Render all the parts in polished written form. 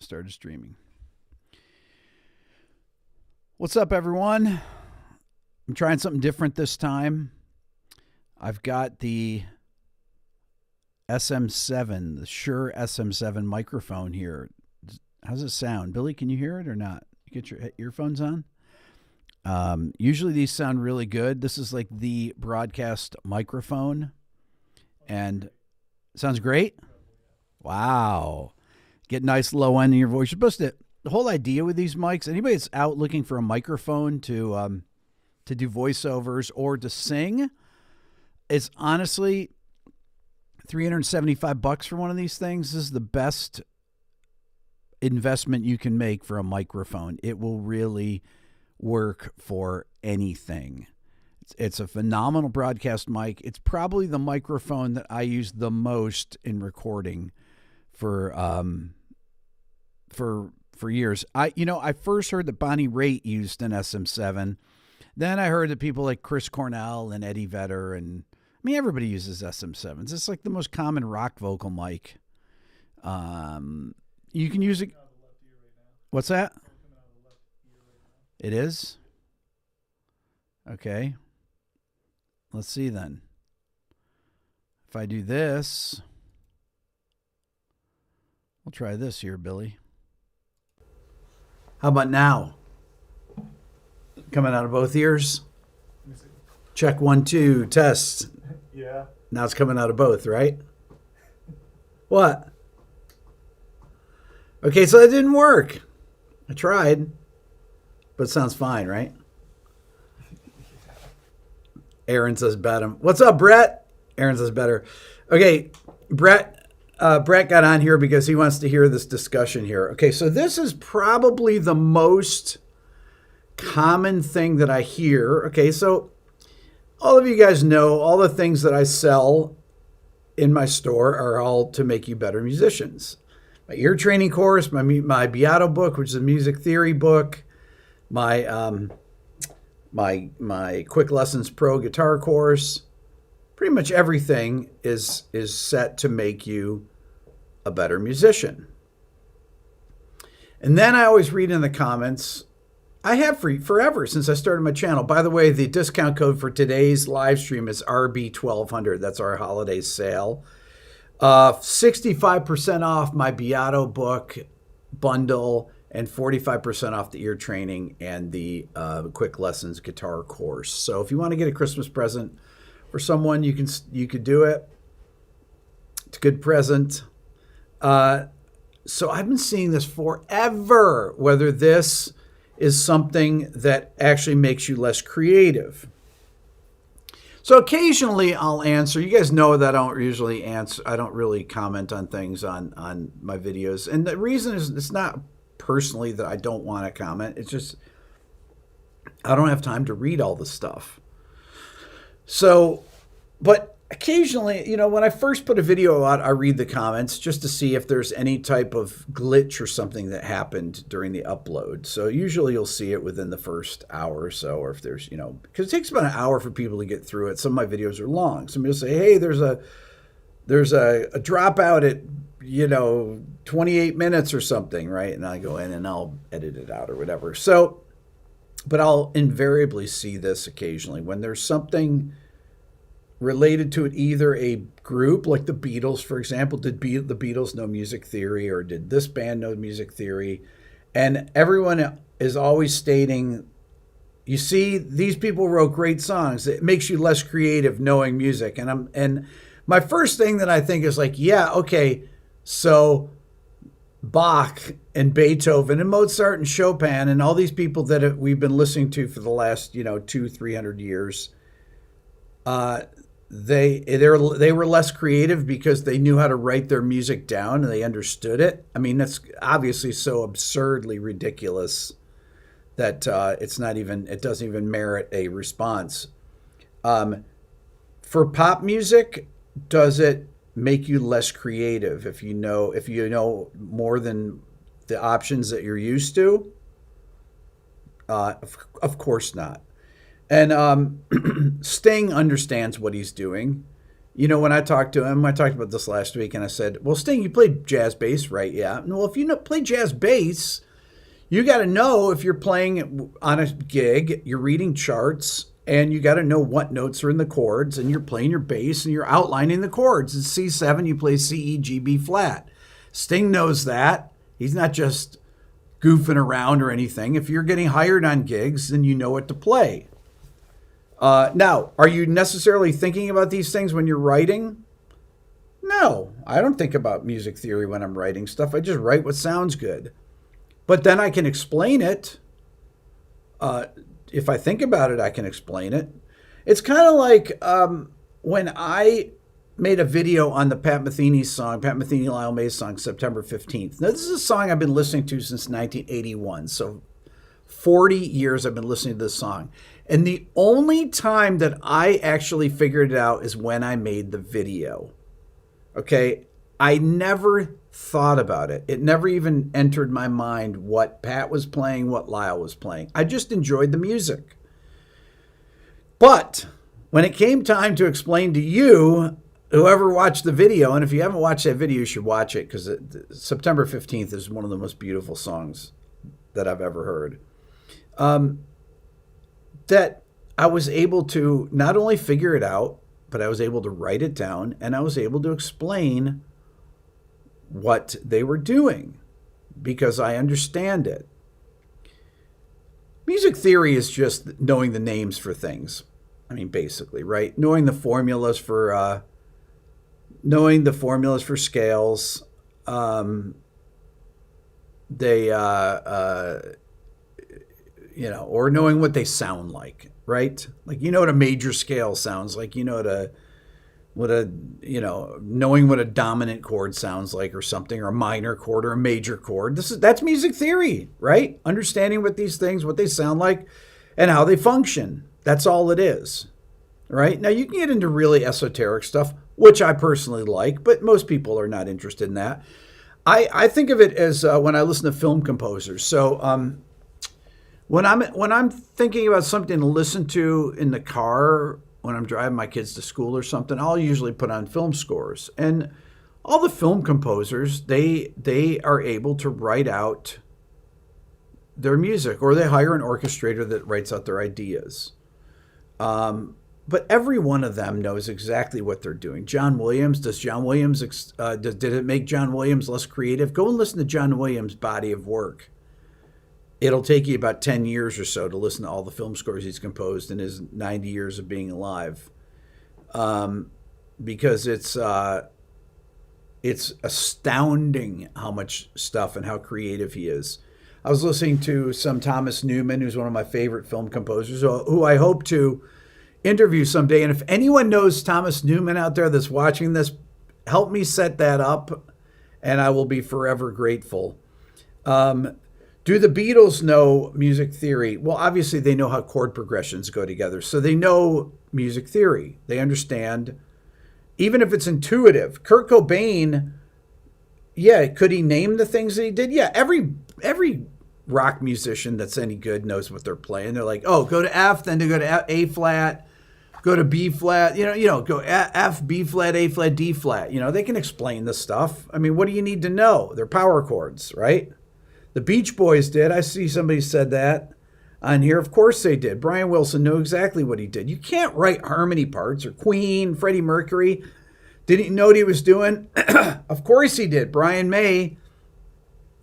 Started streaming. What's up, everyone? I'm trying something different this time. I've got the SM7, the Shure SM7 microphone here. How's it sound? Billy, can you hear it or not? You get your earphones on? Usually these sound really good. This is like the broadcast microphone. And sounds great? Wow. Get nice low end in your voice. You're supposed to, the whole idea with these mics, anybody that's out looking for a microphone to do voiceovers or to sing, it's honestly $375 for one of these things. This is the best investment you can make for a microphone. It will really work for anything. It's a phenomenal broadcast mic. It's probably the microphone that I use the most in recording for years. I first heard that Bonnie Raitt used an SM7. Then I heard that people like Chris Cornell and Eddie Vedder, and I mean everybody uses SM7s. It's like the most common rock vocal mic. You can use it. What's that? It is? Okay. Let's see then. If I do this, we'll try this here, Billy. How about now? Coming out of both ears? Check 1, 2, test. Yeah. Now it's coming out of both, right? What? Okay, so that didn't work. I tried, but it sounds fine, right? Aaron says better. What's up, Brett? Aaron says better. Okay, Brett got on here because he wants to hear this discussion here. Okay, so this is probably the most common thing that I hear. Okay, so all of you guys know all the things that I sell in my store are all to make you better musicians. My ear training course, my Beato book, which is a music theory book, my Quick Lessons Pro guitar course. Pretty much everything is set to make you a better musician. And then I always read in the comments, I have forever since I started my channel. By the way, the discount code for today's live stream is RB1200. That's our holiday sale. 65% off my Beato book bundle and 45% off the ear training and the Quick Lessons guitar course. So if you want to get a Christmas present for someone, you could do it. It's a good present. So I've been seeing this forever, whether this is something that actually makes you less creative. So occasionally I'll answer. You guys know that I don't usually answer. I don't really comment on things on my videos. And the reason is it's not personally that I don't want to comment. It's just I don't have time to read all the stuff. So, but occasionally, when I first put a video out, I read the comments just to see if there's any type of glitch or something that happened during the upload. So usually you'll see it within the first hour or so, or if there's, because it takes about an hour for people to get through it. Some of my videos are long. Somebody will say, hey, there's a dropout at, 28 minutes or something, right? And I go in and I'll edit it out or whatever. So, but I'll invariably see this occasionally when there's something related to it, either a group like the Beatles, for example. Did the Beatles know music theory, or did this band know music theory? And everyone is always stating, you see, these people wrote great songs. It makes you less creative knowing music. And my first thing that I think is like, yeah, okay, so Bach and Beethoven and Mozart and Chopin and all these people that we've been listening to for the last 200-300 years, they were less creative because they knew how to write their music down and they understood it. I mean, that's obviously so absurdly ridiculous that it doesn't even merit a response. For pop music, does it make you less creative if you know more than the options that you're used to? Of course not. And Sting understands what he's doing. You know, when I talked to him, I talked about this last week, and I said, well, Sting, you play jazz bass, right? Yeah. Well, if you play jazz bass, you got to know if you're playing on a gig, you're reading charts, and you got to know what notes are in the chords, and you're playing your bass, and you're outlining the chords. It's C7, you play C, E, G, B flat. Sting knows that. He's not just goofing around or anything. If you're getting hired on gigs, then you know what to play. Now, are you necessarily thinking about these things when you're writing? No, I don't think about music theory when I'm writing stuff. I just write what sounds good. But then I can explain it. If I think about it, I can explain it. It's kind of like when I made a video on the Pat Metheny, Lyle Mays song, September 15th. Now, this is a song I've been listening to since 1981. So 40 years I've been listening to this song. And the only time that I actually figured it out is when I made the video. Okay? I never thought about it. It never even entered my mind what Pat was playing, what Lyle was playing. I just enjoyed the music. But when it came time to explain to you, whoever watched the video, and if you haven't watched that video, you should watch it, because September 15th is one of the most beautiful songs that I've ever heard. That I was able to not only figure it out, but I was able to write it down, and I was able to explain what they were doing because I understand it. Music theory is just knowing the names for things. I mean, basically, right? Knowing the formulas for scales. Or knowing what they sound like, right? Like, you know what a major scale sounds like, knowing what a dominant chord sounds like or something, or a minor chord or a major chord. That's music theory, right? Understanding what these things, what they sound like and how they function. That's all it is, right? Now, you can get into really esoteric stuff, which I personally like, but most people are not interested in that. I think of it as when I listen to film composers. So, when I'm thinking about something to listen to in the car when I'm driving my kids to school or something, I'll usually put on film scores. And all the film composers, they are able to write out their music, or they hire an orchestrator that writes out their ideas. But every one of them knows exactly what they're doing. John Williams, did it make John Williams less creative? Go and listen to John Williams' body of work. It'll take you about 10 years or so to listen to all the film scores he's composed in his 90 years of being alive. Because it's astounding how much stuff and how creative he is. I was listening to some Thomas Newman, who's one of my favorite film composers, who I hope to interview someday. And if anyone knows Thomas Newman out there that's watching this, help me set that up, and I will be forever grateful. Do the Beatles know music theory? Well, obviously they know how chord progressions go together. So they know music theory. They understand, even if it's intuitive. Kurt Cobain, yeah, could he name the things that he did? Yeah, every rock musician that's any good knows what they're playing. They're like, oh, go to F, then they go to A flat, go to B flat, go F, B flat, A flat, D flat. They can explain this stuff. I mean, what do you need to know? They're power chords, right? The Beach Boys did. I see somebody said that on here. Of course they did. Brian Wilson knew exactly what he did. You can't write harmony parts. Or Queen, Freddie Mercury. Did he know what he was doing? Of course he did. Brian May,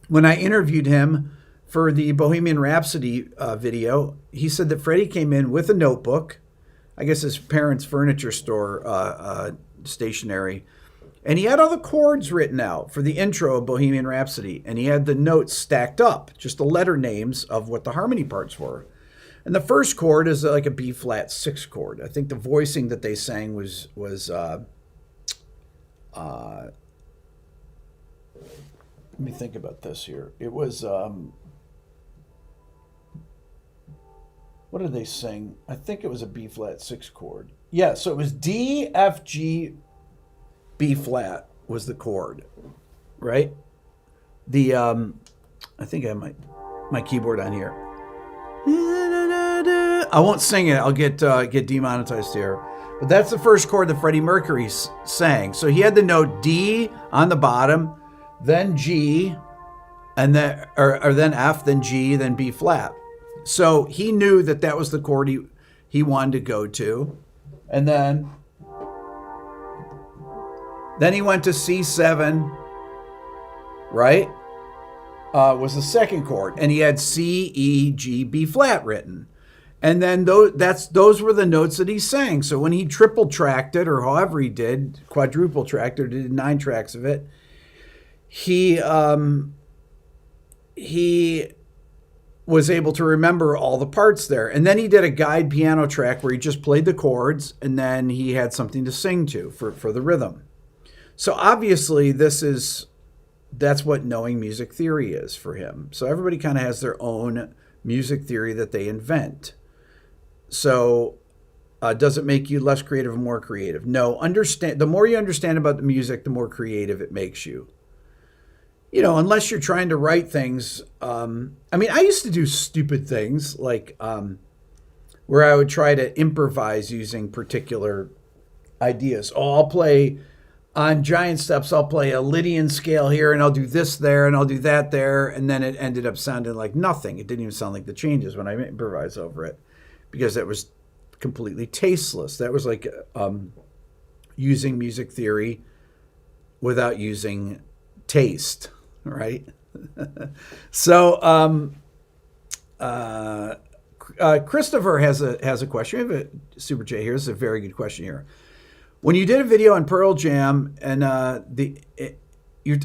when I interviewed him for the Bohemian Rhapsody video, he said that Freddie came in with a notebook, I guess his parents' furniture store stationery, and he had all the chords written out for the intro of Bohemian Rhapsody. And he had the notes stacked up, just the letter names of what the harmony parts were. And the first chord is like a B flat 6 chord. I think the voicing that they sang was let me think about this here. It was, what did they sing? I think it was a B flat 6 chord. Yeah, so it was D, F, G, B flat was the chord, right? The I think I have my keyboard on here. I won't sing it. I'll get demonetized here. But that's the first chord that Freddie Mercury sang. So he had the note D on the bottom, then G, and then or then F, then G, then B flat. So he knew that that was the chord he wanted to go to. And then he went to C7, right? Was the second chord. And he had C, E, G, B flat written. And then those were the notes that he sang. So when he triple tracked it, or however he did, quadruple tracked it, or did 9 tracks of it, he was able to remember all the parts there. And then he did a guide piano track where he just played the chords, and then he had something to sing to for the rhythm. So obviously that's what knowing music theory is for him. So everybody kind of has their own music theory that they invent. So does it make you less creative or more creative? No. The more you understand about the music, the more creative it makes you. Unless you're trying to write things. I used to do stupid things like where I would try to improvise using particular ideas. I'll play on giant steps. I'll play a Lydian scale here, and I'll do this there, and I'll do that there. And then it ended up sounding like nothing. It didn't even sound like the changes when I improvised over it, because that was completely tasteless. That was like using music theory without using taste, right? So Christopher has a question. We have a super chat here. This is a very good question here. When you did a video on Pearl Jam, and I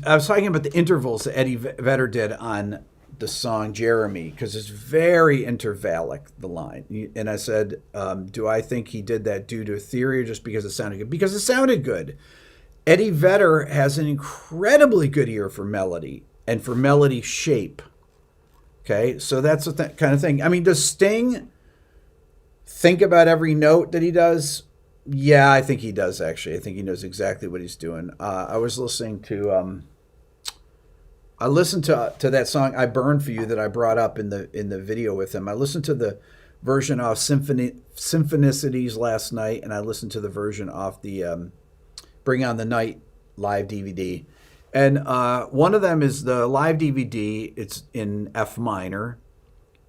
was talking about the intervals that Eddie Vedder did on the song Jeremy, because it's very intervallic, the line. And I said, do I think he did that due to theory or just because it sounded good? Because it sounded good. Eddie Vedder has an incredibly good ear for melody and for melody shape. Okay, so that's the kind of thing. Does Sting think about every note that he does? Yeah, I think he does, actually. I think he knows exactly what he's doing. I was listening to... I listened to that song "I Burn for You" that I brought up in the video with him. I listened to the version off Symphonicities last night, and I listened to the version off the Bring On the Night live DVD. And one of them is the live DVD. It's in F minor,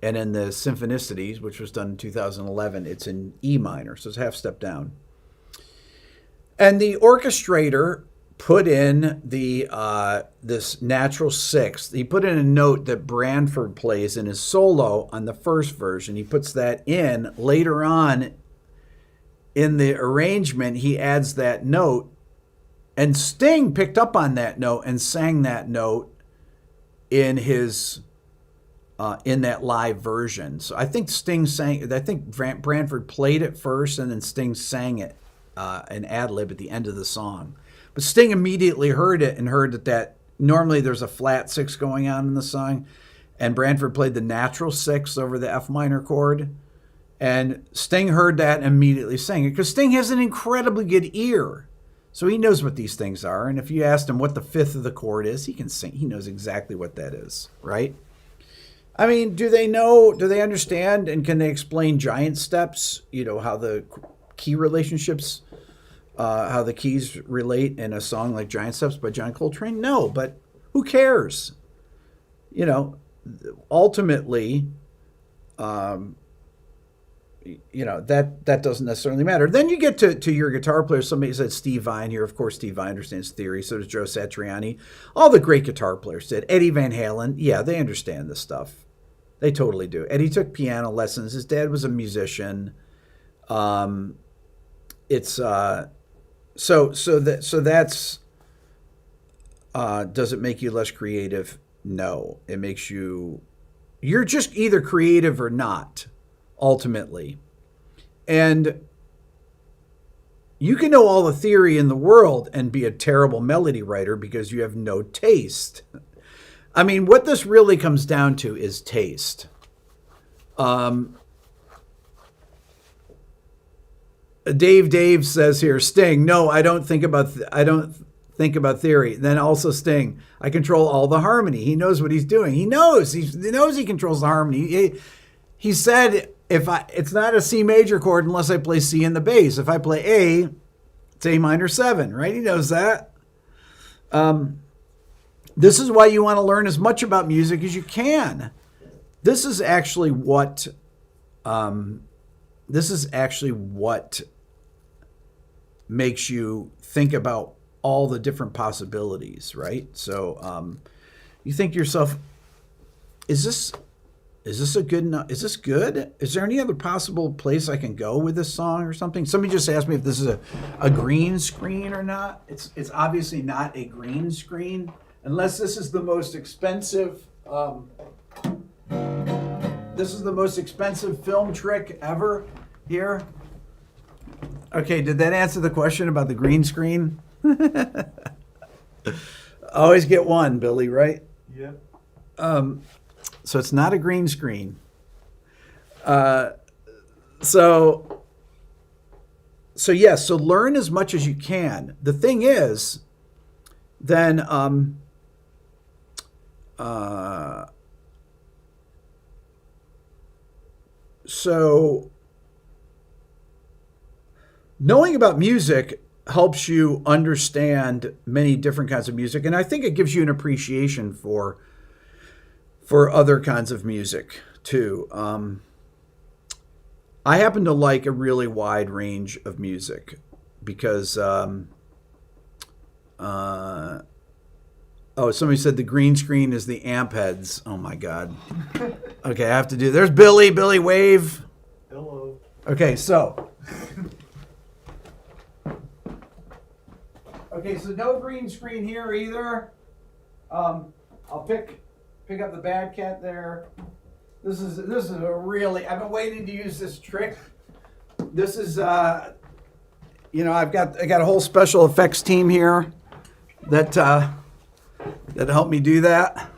and in the Symphonicities, which was done in 2011, it's in E minor, so it's a half step down. And the orchestrator put in this natural sixth. He put in a note that Branford plays in his solo on the first version. He puts that in later on in the arrangement. He adds that note, and Sting picked up on that note and sang that note in his in that live version. So I think Sting sang. I think Branford played it first, and then Sting sang it an ad lib at the end of the song. But Sting immediately heard it and heard that normally there's a flat six going on in the song, and Branford played the natural six over the F minor chord. And Sting heard that and immediately sang it, because Sting has an incredibly good ear. So he knows what these things are. And if you asked him what the fifth of the chord is, he can sing. He knows exactly what that is, right? Do they know? Do they understand? And can they explain giant steps? How the key relationships, how the keys relate in a song like Giant Steps by John Coltrane? No, but who cares? Ultimately, that doesn't necessarily matter. Then you get to your guitar players. Somebody said Steve Vai here. Of course, Steve Vai understands theory. So does Joe Satriani. All the great guitar players did. Eddie Van Halen. Yeah, they understand this stuff. They totally do. Eddie took piano lessons. His dad was a musician. It's so that's does it make you less creative? No, it makes you're just either creative or not, ultimately. And you can know all the theory in the world and be a terrible melody writer because you have no taste. What this really comes down to is taste. Dave says here, Sting, no, I don't think about theory. Then also Sting, I control all the harmony. He knows what he's doing. He knows he controls the harmony. He said it's not a C major chord unless I play C in the bass. If I play A, it's A minor 7, right? He knows that. This is why you want to learn as much about music as you can. This is actually what makes you think about all the different possibilities, right? So you think to yourself, is this a good enough? Is this good? Is there any other possible place I can go with this song or something? Somebody just asked me if this is a green screen or not. It's obviously not a green screen unless this is the most expensive. This is the most expensive film trick ever here. Okay, did that answer the question about the green screen? Always get one, Billy, right? Yeah. So it's not a green screen. So yes, so learn as much as you can. The thing is, then so knowing about music helps you understand many different kinds of music, and I think it gives you an appreciation for other kinds of music too. I happen to like a really wide range of music because somebody said the green screen is the amp heads. Oh my God. Okay, I have to do. There's Billy. Billy, wave. Hello. Okay, so. Okay, so no green screen here either. I'll pick up the bad cat there. This is a really. I've been waiting to use this trick. This is I got a whole special effects team here that helped me do that.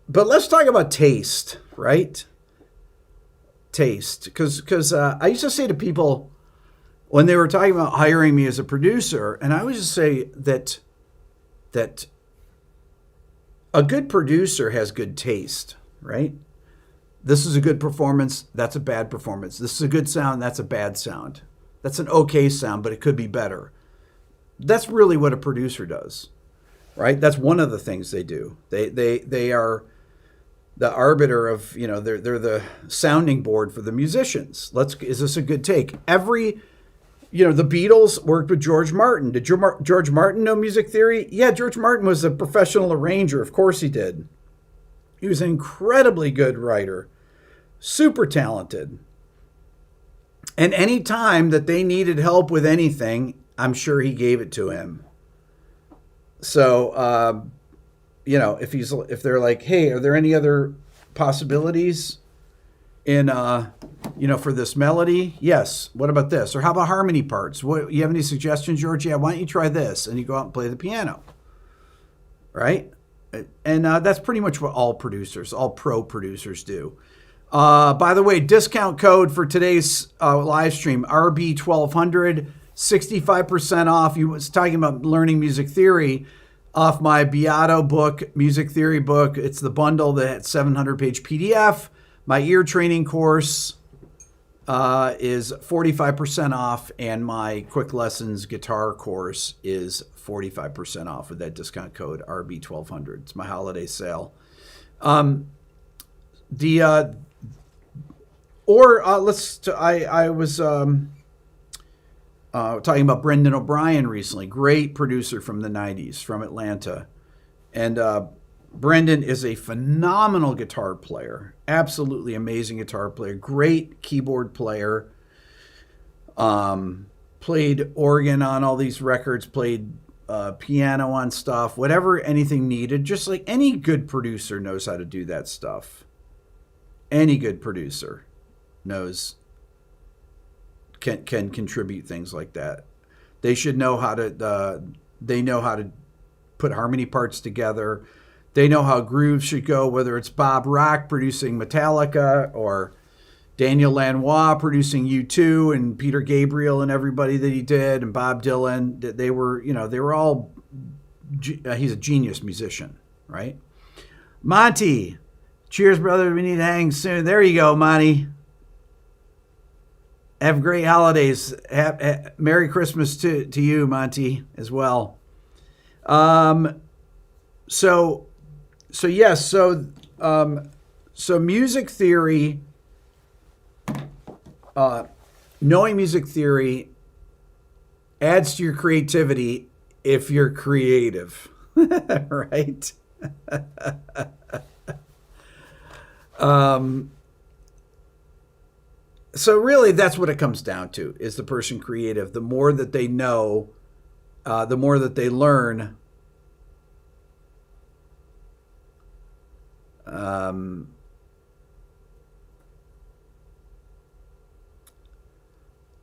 But let's talk about taste, right? Taste, because I used to say to people when they were talking about hiring me as a producer, and I would just say that a good producer has good taste, right? This is a good performance, that's a bad performance. This is a good sound, that's a bad sound. That's an okay sound, but it could be better. That's really what a producer does, right? That's one of the things they do. They are the arbiter of, they're the sounding board for the musicians. Is this a good take? The Beatles worked with George Martin. Did George Martin know music theory? Yeah, George Martin was a professional arranger. Of course he did. He was an incredibly good writer, super talented. And any time that they needed help with anything, I'm sure he gave it to him. So, if they're like, hey, are there any other possibilities in, for this melody? Yes. What about this? Or how about harmony parts? You have any suggestions, George? Yeah, why don't you try this? And you go out and play the piano, right? And that's pretty much what all pro producers do. By the way, discount code for today's live stream, RB1200, 65% off. You was talking about learning music theory off my Beato book, music theory book. It's the bundle that 700-page PDF. My ear training course is 45% off, and my quick lessons guitar course is 45% off with that discount code RB1200. It's my holiday sale. I was talking about Brendan O'Brien recently, great producer from the 90s from Atlanta. And Brendan is a phenomenal guitar player, absolutely amazing guitar player, great keyboard player, played organ on all these records, played piano on stuff, whatever anything needed, just like any good producer knows how to do that stuff. Any good producer can contribute things like that. They should know how to put harmony parts together. They know how grooves should go, whether it's Bob Rock producing Metallica or Daniel Lanois producing U2 and Peter Gabriel and everybody that he did and Bob Dylan. They were all he's a genius musician, right? Monty, cheers, brother. We need to hang soon. There you go, Monty. Have great holidays. Merry Christmas to you, Monty, as well. So yes. So music theory. Knowing music theory adds to your creativity if you're creative, right? So really, that's what it comes down to: is the person creative? The more that they know, the more that they learn.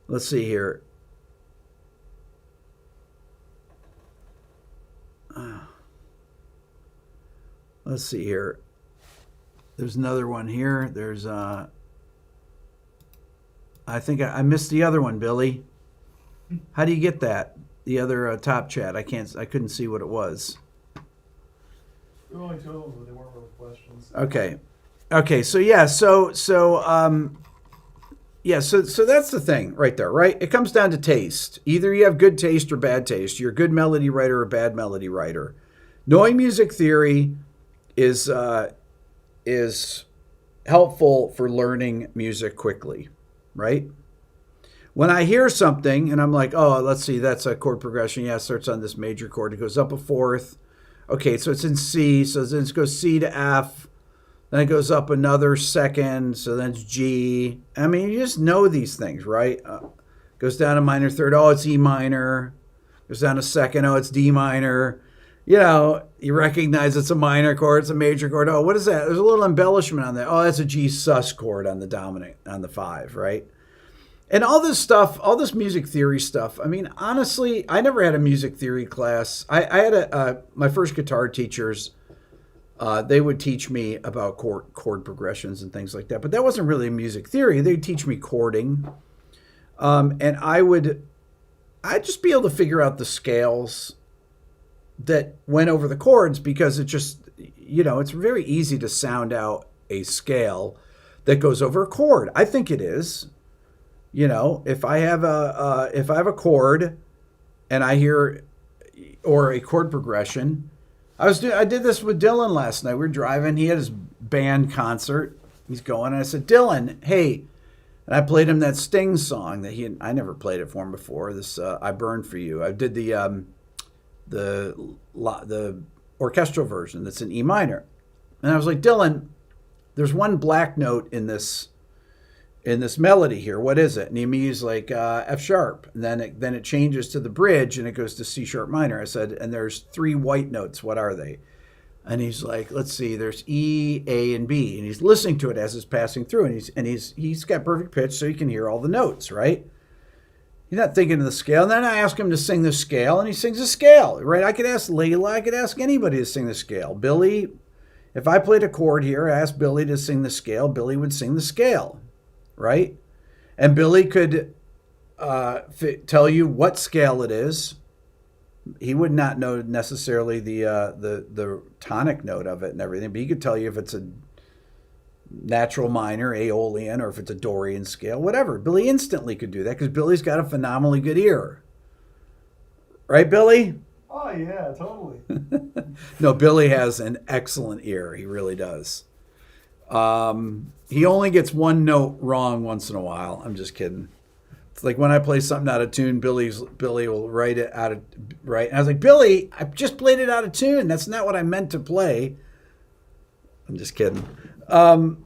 Let's see here. Let's see here. There's another one here. There's I think I missed the other one, Billy. How do you get that? The other top chat. I couldn't see what it was. There were only two of them, but they weren't real questions. Okay. So yeah. So that's the thing right there, right? It comes down to taste. Either you have good taste or bad taste. You're a good melody writer or a bad melody writer. Knowing music theory is helpful for learning music quickly, right? When I hear something and I'm like, oh, let's see, that's a chord progression. Yeah, it starts on this major chord. It goes up a fourth. Okay, so it's in C. So then it goes C to F. Then it goes up another second. So then it's G. I mean, you just know these things, right? Goes down to minor third. Oh, it's E minor. Goes down to second. Oh, it's D minor. You know, you recognize it's a minor chord, it's a major chord. Oh, what is that? There's a little embellishment on that. Oh, that's a G sus chord on the dominant, on the 5, right? And all this stuff, all this music theory stuff, I mean, honestly, I never had a music theory class. I had my first guitar teachers, they would teach me about chord progressions and things like that. But that wasn't really music theory. They'd teach me chording. And I'd just be able to figure out the scales that went over the chords, because it just, it's very easy to sound out a scale that goes over a chord. I think it is. If I have a chord and I hear, or a chord progression, I did this with Dylan last night. We were driving. He had his band concert. He's going, and I said, Dylan, hey, and I played him that Sting song that I never played it for him before. This I Burn for You. I did the orchestral version that's in E minor, and I was like, Dylan, there's one black note in this melody here. What is it? And he's like F sharp, and then it changes to the bridge and it goes to C sharp minor. I said, and there's 3 white notes. What are they? And he's like, let's see, there's E, A, and B, and he's listening to it as it's passing through, and he's got perfect pitch, so he can hear all the notes, right? He's not thinking of the scale. And then I ask him to sing the scale, and he sings the scale, right? I could ask Layla, I could ask anybody to sing the scale. Billy, if I played a chord here, I asked Billy to sing the scale, Billy would sing the scale, right? And Billy could tell you what scale it is. He would not know necessarily the tonic note of it and everything, but he could tell you if it's a natural minor, Aeolian, or if it's a Dorian scale, whatever. Billy instantly could do that because Billy's got a phenomenally good ear. Right, Billy? Oh, yeah, totally. No, Billy has an excellent ear. He really does. He only gets one note wrong once in a while. I'm just kidding. It's like when I play something out of tune, Billy will write it out of right. And I was like, Billy, I just played it out of tune. That's not what I meant to play. I'm just kidding. So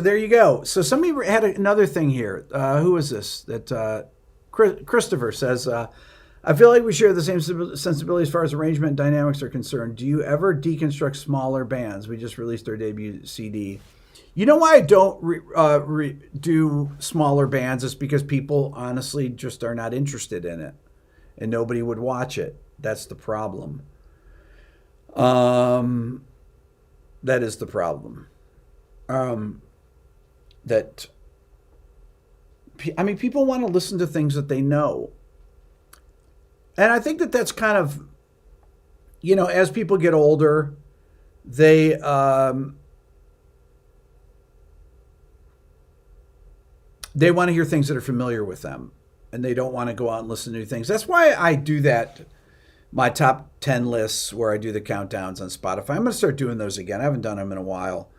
there you go. So somebody had another thing here. Who is this? That Christopher says, I feel like we share the same sensibility as far as arrangement and dynamics are concerned. Do you ever deconstruct smaller bands? We just released our debut CD. You know why I don't do smaller bands is because people honestly just are not interested in it, and nobody would watch it. That's the problem. That is the problem. People want to listen to things that they know. And I think that that's kind of, as people get older, they want to hear things that are familiar with them, and they don't want to go out and listen to new things. That's why I do that. My top 10 lists where I do the countdowns on Spotify. I'm going to start doing those again. I haven't done them in a while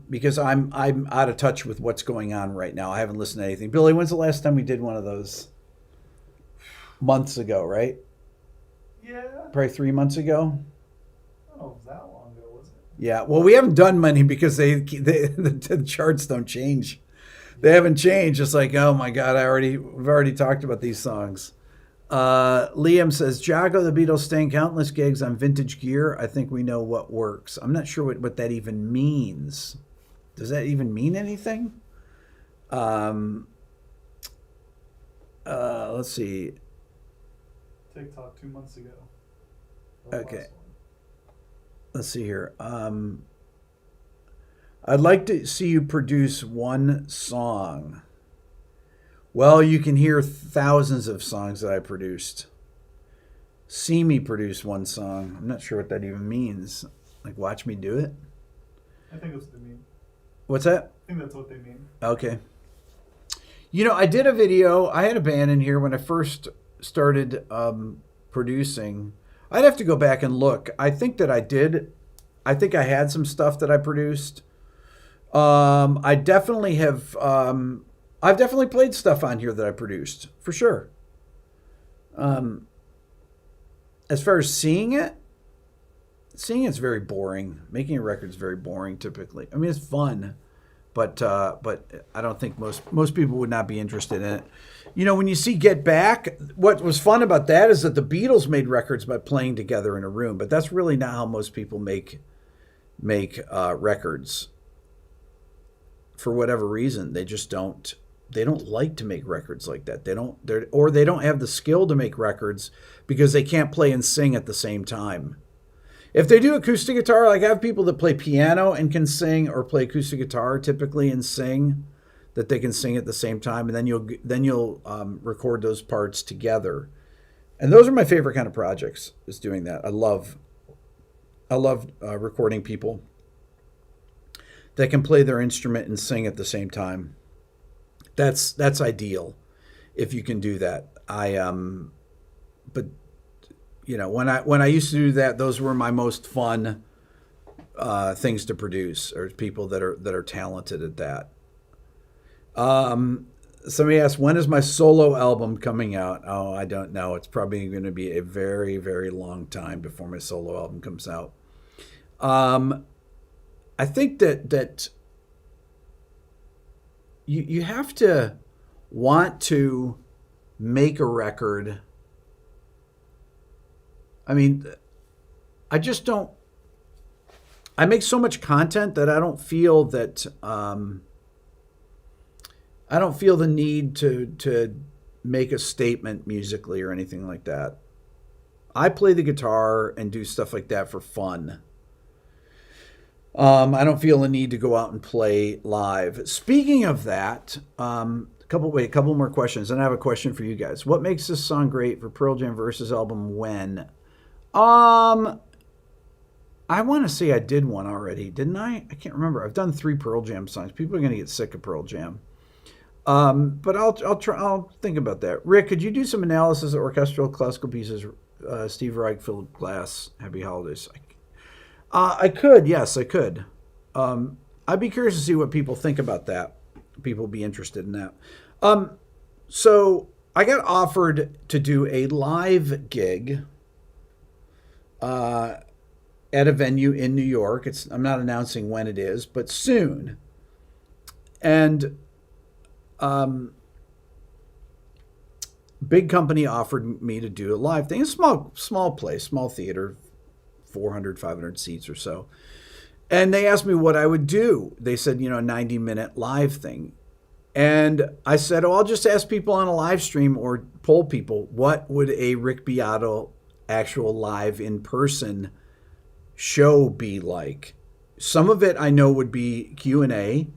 because I'm out of touch with what's going on right now. I haven't listened to anything. Billy, when's the last time we did one of those? Months ago, right? Yeah. Probably 3 months ago. I don't know if it was that long ago, was it? Yeah. Well, we haven't done many because the charts don't change. They haven't changed. It's like, oh my God, we've already talked about these songs. Liam says, Jago, the Beatles staying countless gigs on vintage gear. I think we know what works. I'm not sure what that even means. Does that even mean anything? Let's see. TikTok 2 months ago. Okay. Let's see here. I'd like to see you produce one song. Well, you can hear thousands of songs that I produced. See me produce one song. I'm not sure what that even means. Like, watch me do it? I think that's what they mean. What's that? I think that's what they mean. Okay. I did a video. I had a band in here when I first started producing. I'd have to go back and look. I think that I did. I think I had some stuff that I produced. I definitely have... I've definitely played stuff on here that I produced, for sure. As far as seeing it's very boring. Making a record is very boring, typically. I mean, it's fun, but I don't think most people would not be interested in it. When you see Get Back, what was fun about that is that the Beatles made records by playing together in a room, but that's really not how most people make records. For whatever reason, they just don't. They don't like to make records like that. They don't have the skill to make records because they can't play and sing at the same time. If they do acoustic guitar, like I have people that play piano and can sing, or play acoustic guitar typically and sing, that they can sing at the same time, and then you'll record those parts together. And those are my favorite kind of projects, is doing that. I love recording people that can play their instrument and sing at the same time. That's ideal if you can do that. But when I used to do that, those were my most fun things to produce, or people that are talented at that. Somebody asked, when is my solo album coming out? Oh, I don't know. It's probably going to be a very, very long time before my solo album comes out. I think that you have to want to make a record. I mean, I just don't. I make so much content that I don't feel that I don't feel the need to make a statement musically or anything like that. I play the guitar and do stuff like that for fun. I don't feel a need to go out and play live. Speaking of that, a couple more questions, and I have a question for you guys. What makes this song great for Pearl Jam Versus album when? I want to say I did one already, didn't I? I can't remember. I've done 3 Pearl Jam songs. People are going to get sick of Pearl Jam. But I'll think about that. Rick, could you do some analysis of orchestral classical pieces? Steve Reich, Philip Glass, Happy Holidays. I could, yes, I could. I'd be curious to see what people think about that. People be interested in that. So I got offered to do a live gig at a venue in New York. I'm not announcing when it is, but soon. And big company offered me to do a live thing. A small place, small theater, 400, 500 seats or so. And they asked me what I would do. They said, a 90-minute live thing. And I said, I'll just ask people on a live stream or poll people, what would a Rick Beato actual live in-person show be like? Some of it I know would be Q&A.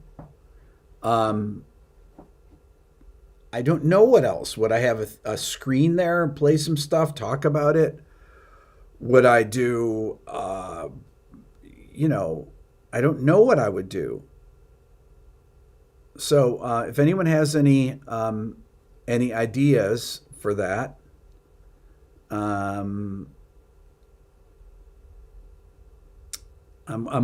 I don't know what else. Would I have a screen there, play some stuff, talk about it? Would I do, I don't know what I would do. So if anyone has any ideas for that, I'm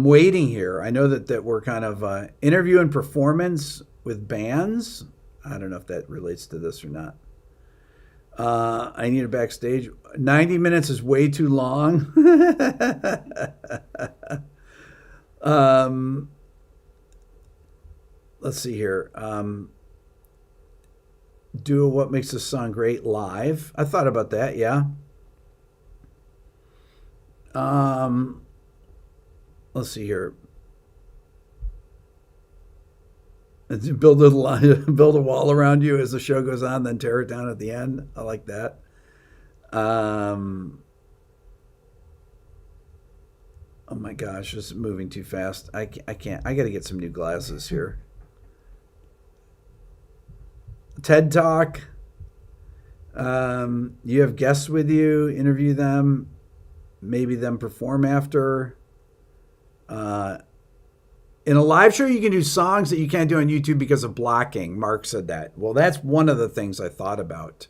waiting here. I know that we're kind of interview and performance with bands. I don't know if that relates to this or not. I need a backstage. 90 minutes is way too long. Let's see here. Do what makes the song great live. I thought about that, yeah. Let's see here. Build build a wall around you as the show goes on, then tear it down at the end. I like that. Oh my gosh, this is moving too fast. I can't. I got to get some new glasses here. TED Talk. You have guests with you. Interview them. Maybe them perform after. In a live show, you can do songs that you can't do on YouTube because of blocking. Mark said that. Well, that's one of the things I thought about,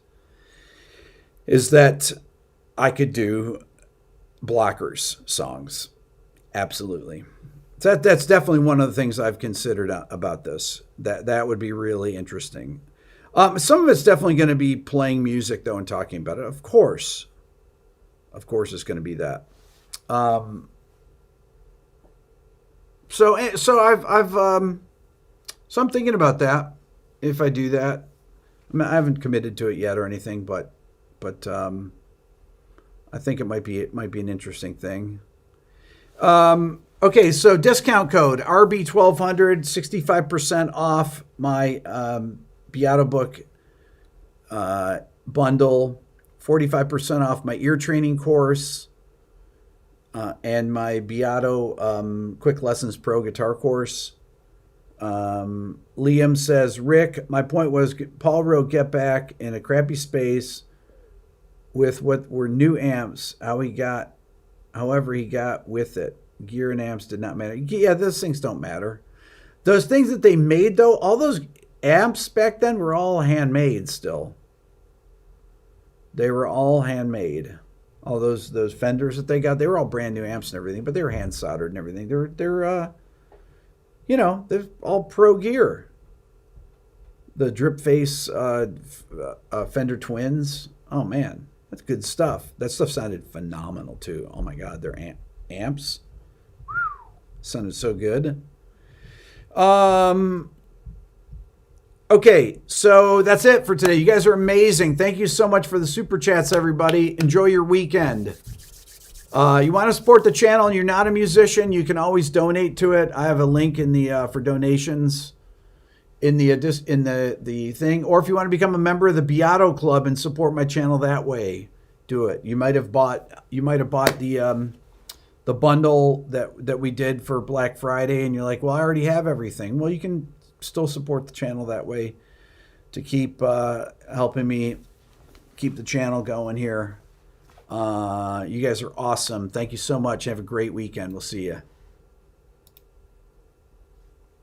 is that I could do blockers songs. Absolutely. That's definitely one of the things I've considered about this. That would be really interesting. Some of it's definitely going to be playing music, though, and talking about it. Of course. Of course it's going to be that. So I'm thinking about that. If I do that, I haven't committed to it yet or anything, but I think it might be an interesting thing. Okay, so discount code RB1200, 65% off my Beato book bundle, 45% off my ear training course. And my Beato Quick Lessons Pro guitar course. Liam says, Rick, my point was Paul wrote Get Back in a crappy space with what were new amps. However he got with it. Gear and amps did not matter. Yeah, those things don't matter. Those things that they made, though, all those amps back then were all handmade still. They were all handmade. All those Fenders that they got, they were all brand new amps and everything, but they were hand soldered and everything. They're all pro gear. The drip face Fender Twins. Oh man, that's good stuff. That stuff sounded phenomenal too. Oh my God, their amps sounded so good. Okay, so that's it for today. You guys are amazing. Thank you so much for the super chats, everybody. Enjoy your weekend. You want to support the channel and you're not a musician, you can always donate to it. I have a link in the for donations in the thing. Or if you want to become a member of the Beato Club and support my channel that way, do it. You might have bought the bundle that we did for Black Friday, and you're like, well, I already have everything. Well, you can still support the channel that way to keep helping me keep the channel going here. You guys are awesome. Thank you so much. Have a great weekend. We'll see you.